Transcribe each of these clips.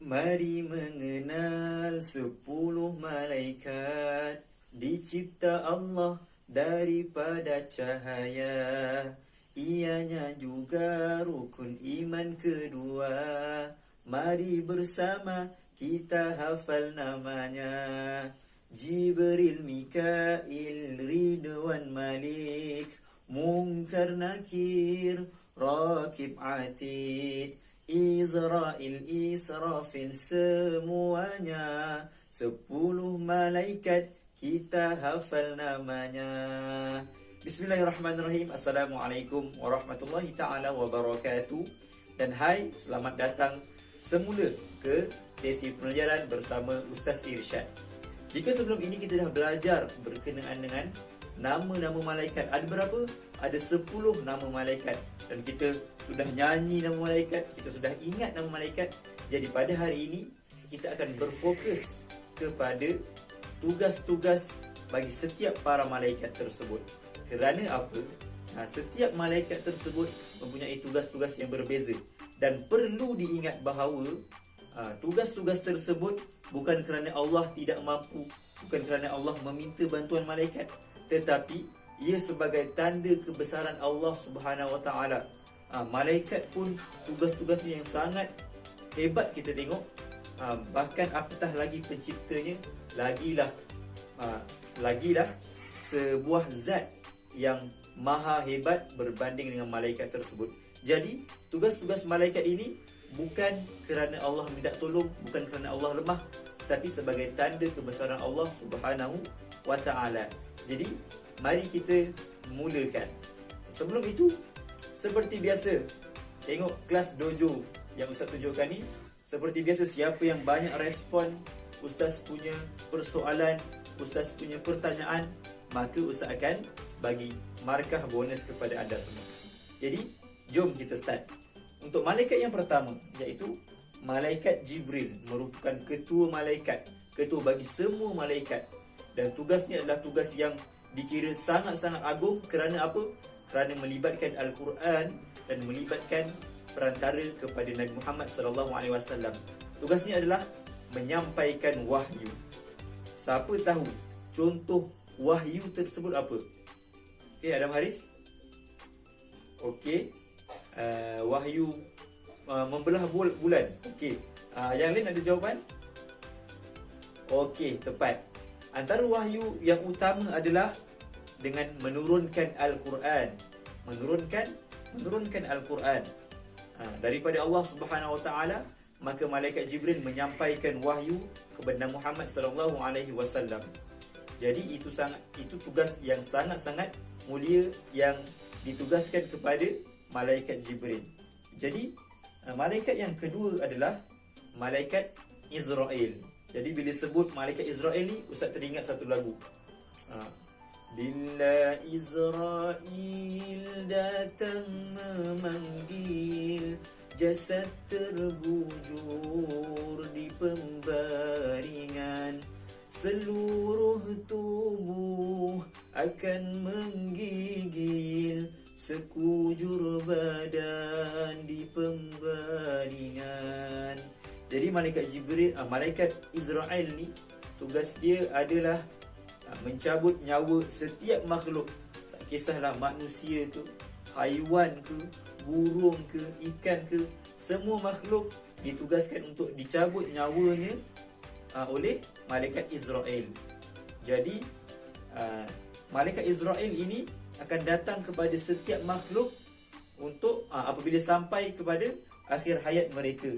Mari mengenal 10 malaikat dicipta Allah daripada cahaya. Ianya juga rukun iman kedua. Mari bersama kita hafal namanya. Jibril, Mikail, Ridwan, Malik, Munkar, Nakir, Rakib, Atid, Israel, Israfil, semuanya 10 malaikat kita hafal namanya. Bismillahirrahmanirrahim. Assalamualaikum warahmatullahi ta'ala wabarakatuh. Dan hai, selamat datang semula ke sesi pelajaran bersama Ustaz Irsyad. Jika sebelum ini kita dah belajar berkenaan dengan nama-nama malaikat, ada berapa? Ada 10 nama malaikat. Dan kita sudah nyanyi nama malaikat, kita sudah ingat nama malaikat. Jadi pada hari ini kita akan berfokus kepada tugas-tugas bagi setiap para malaikat tersebut. Kerana apa? Setiap malaikat tersebut mempunyai tugas-tugas yang berbeza. Dan perlu diingat bahawa tugas-tugas tersebut bukan kerana Allah tidak mampu, bukan kerana Allah meminta bantuan malaikat, tetapi ia sebagai tanda kebesaran Allah Subhanahu Wa Taala. Malaikat pun tugas-tugasnya yang sangat hebat kita tengok. Bahkan apatah lagi penciptanya, lagilah sebuah zat yang maha hebat berbanding dengan malaikat tersebut. Jadi tugas-tugas malaikat ini bukan kerana Allah minta tolong, bukan kerana Allah lemah, tapi sebagai tanda kebesaran Allah Subhanahu Wa Taala. Jadi mari kita mulakan. Sebelum itu, seperti biasa, tengok kelas dojo yang Ustaz tunjukkan ni. Seperti biasa, siapa yang banyak respon Ustaz punya persoalan, Ustaz punya pertanyaan, maka Ustaz akan bagi markah bonus kepada anda semua. Jadi, jom kita start. Untuk malaikat yang pertama, iaitu Malaikat Jibril, merupakan ketua malaikat, ketua bagi semua malaikat. Dan tugasnya adalah tugas yang dikira sangat-sangat agung. Kerana apa? Kerana melibatkan Al-Quran dan melibatkan perantara kepada Nabi Muhammad SAW. Tugasnya adalah menyampaikan wahyu. Siapa tahu contoh wahyu tersebut apa? Okey, Adam Haris? Okey, wahyu membelah bulan. Okey, yang lain ada jawapan? Okey, tepat. Antara wahyu yang utama adalah dengan menurunkan Al-Quran. Menurunkan Al-Quran daripada Allah Subhanahu Wa Taala. Maka malaikat Jibril menyampaikan wahyu kepada Muhammad sallallahu alaihi wasallam. Jadi itu tugas yang sangat-sangat mulia yang ditugaskan kepada malaikat Jibril. Jadi malaikat yang kedua adalah malaikat Israel. Jadi bila sebut malaikat Israel ni, Ustaz teringat satu lagu. Bila Israel datang memanggil, jasad terbujur di pembaringan, seluruh tubuh akan menggigil, sekujur badan di pembaringan. Jadi malaikat Jibril, malaikat Israel ni, tugas dia adalah mencabut nyawa setiap makhluk. Tak kisahlah manusia ke, haiwan ke, burung ke, ikan ke, semua makhluk ditugaskan untuk dicabut nyawanya oleh malaikat Israel. Jadi malaikat Israel ini akan datang kepada setiap makhluk untuk apabila sampai kepada akhir hayat mereka.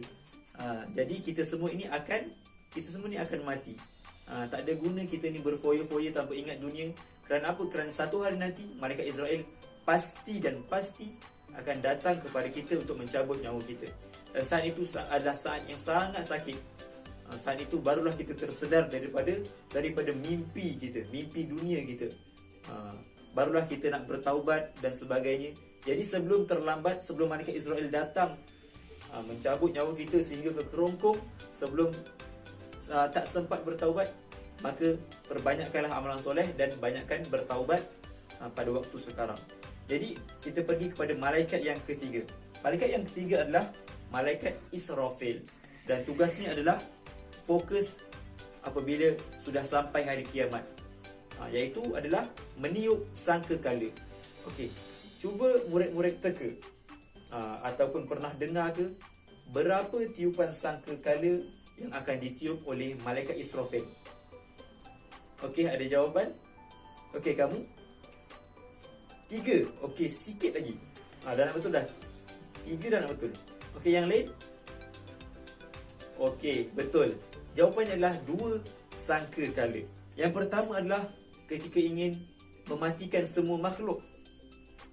Jadi kita semua ni akan mati. Tak ada guna kita ni berfoya-foya tanpa ingat dunia. Kerana apa? Kerana satu hari nanti malaikat Israel pasti akan datang kepada kita untuk mencabut nyawa kita. Dan saat itu adalah saat yang sangat sakit. Saat itu barulah kita tersedar daripada mimpi kita, mimpi dunia kita. Barulah kita nak bertaubat dan sebagainya. Jadi sebelum terlambat, sebelum malaikat Israel datang mencabut nyawa kita sehingga ke kerongkong, sebelum tak sempat bertaubat, maka perbanyakkanlah amalan soleh dan banyakkan bertaubat pada waktu sekarang. Jadi kita pergi kepada malaikat yang ketiga. Malaikat yang ketiga adalah malaikat Israfil. dan tugasnya adalah fokus apabila sudah sampai hari kiamat, iaitu adalah meniup sangkakala. Okey, cuba murid-murid teka ataupun pernah dengar ke berapa tiupan sangkakala yang akan ditiup oleh malaikat Israfil? Okey, ada jawapan? Okey, kamu? 3. Okey, sikit lagi. Dah nak betul dah. 3 dah nak betul. Okey, yang lain? Okey, betul. Jawapannya adalah 2 sangkakala. Yang pertama adalah ketika ingin mematikan semua makhluk.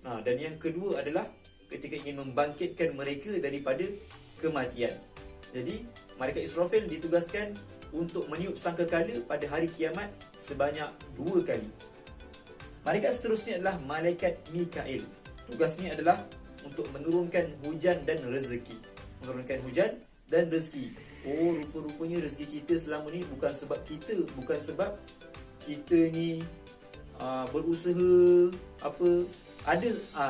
Dan yang kedua adalah ketika ingin membangkitkan mereka daripada kematian. Jadi, malaikat Israfil ditugaskan untuk meniup sangkakala pada hari kiamat sebanyak 2 kali. Malaikat seterusnya adalah malaikat Mikail. Tugasnya adalah untuk menurunkan hujan dan rezeki. Menurunkan hujan dan rezeki. Rupa-rupanya rezeki kita selama ni bukan sebab kita, bukan sebab kita ni berusaha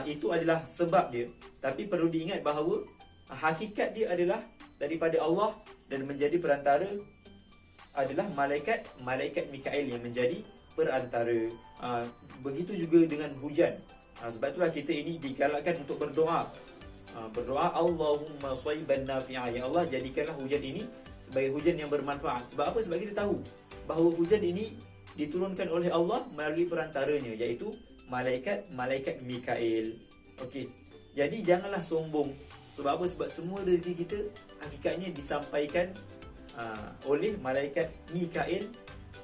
itu adalah sebab dia. Tapi perlu diingat bahawa hakikat dia adalah daripada Allah, dan menjadi perantara adalah malaikat Mikail yang menjadi perantara. Begitu juga dengan hujan. Sebab itulah kita ini digalakkan untuk berdoa. Berdoa, Allahumma shayban nafi'a, ya Allah jadikanlah hujan ini sebagai hujan yang bermanfaat. Sebab apa? Sebab kita tahu bahawa hujan ini diturunkan oleh Allah melalui perantaranya, iaitu malaikat Mikail. Okey. Jadi janganlah sombong. Sebab apa? Sebab semua rezeki kita hakikatnya disampaikan oleh malaikat Mikail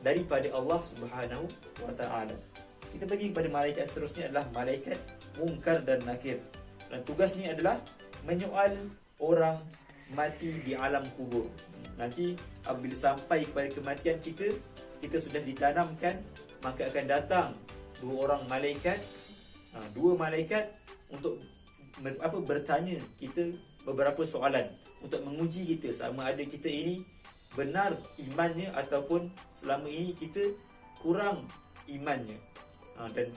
daripada Allah Subhanahu wa taala. Kita pergi kepada malaikat seterusnya adalah malaikat Munkar dan Nakir. Dan tugasnya adalah menyoal orang mati di alam kubur. Nanti apabila sampai kepada kematian kita sudah ditanamkan, maka akan datang dua malaikat untuk bertanya kita beberapa soalan, untuk menguji kita sama ada kita ini benar imannya ataupun selama ini kita kurang imannya. Dan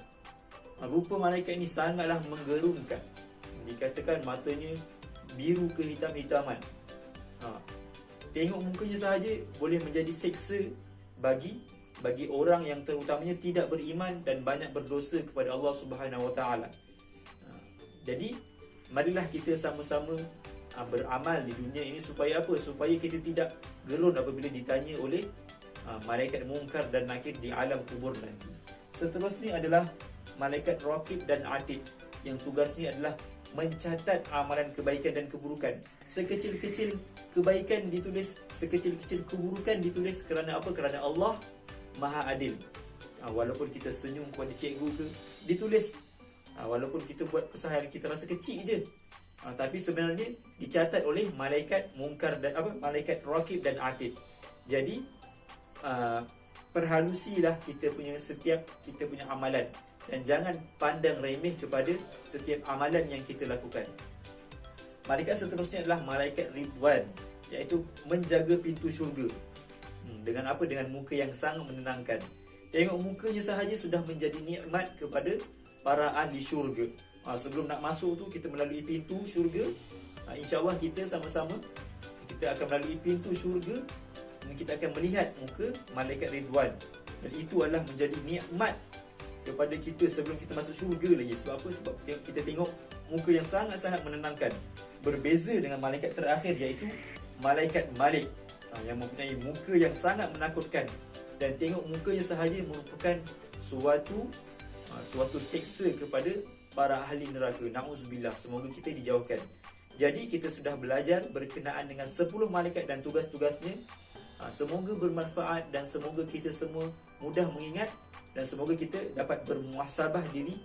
rupa malaikat ini sangatlah menggerunkan. Dikatakan matanya biru kehitam-hitaman. Tengok mukanya sahaja boleh menjadi seksa bagi orang yang terutamanya tidak beriman dan banyak berdosa kepada Allah Subhanahu Wa Taala. Jadi marilah kita sama-sama beramal di dunia ini supaya apa? Supaya kita tidak gerun apabila ditanya oleh malaikat Munkar dan Nakir di alam kubur nanti. Seterusnya adalah malaikat Raqib dan Atid, yang tugasnya adalah mencatat amalan kebaikan dan keburukan. Sekecil-kecil kebaikan ditulis, sekecil-kecil keburukan ditulis. Kerana apa? Kerana Allah Maha Adil. Walaupun kita senyum kepada cikgu ke, ditulis. Walaupun kita buat kesalahan kita rasa kecil je, tapi sebenarnya dicatat oleh malaikat Munkar dan malaikat Raqib dan Atid. Jadi perhalusilah kita punya amalan, dan jangan pandang remeh kepada setiap amalan yang kita lakukan. Malaikat seterusnya adalah malaikat Ridwan, iaitu menjaga pintu syurga. Dengan apa? Dengan muka yang sangat menenangkan. Tengok mukanya sahaja sudah menjadi nikmat kepada para ahli syurga. Sebelum nak masuk tu kita melalui pintu syurga. InsyaAllah kita sama-sama kita akan melalui pintu syurga, dan kita akan melihat muka malaikat Ridwan. Dan itu adalah menjadi nikmat kepada kita sebelum kita masuk syurga lagi. Sebab apa? Sebab kita tengok muka yang sangat-sangat menenangkan. Berbeza dengan malaikat terakhir, iaitu malaikat Malik, yang mempunyai muka yang sangat menakutkan. Dan tengok mukanya sahaja merupakan suatu seksa kepada para ahli neraka. Na'udzubillah, semoga kita dijauhkan. Jadi kita sudah belajar berkenaan dengan 10 malaikat dan tugas-tugasnya. Semoga bermanfaat dan semoga kita semua mudah mengingat, dan semoga kita dapat bermuhasabah diri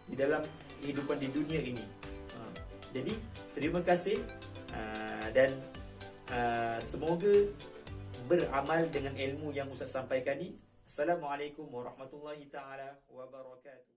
di dalam kehidupan di dunia ini. Jadi terima kasih, dan semoga beramal dengan ilmu yang Ustaz sampaikan ini. Assalamualaikum warahmatullahi taala wabarakatuh.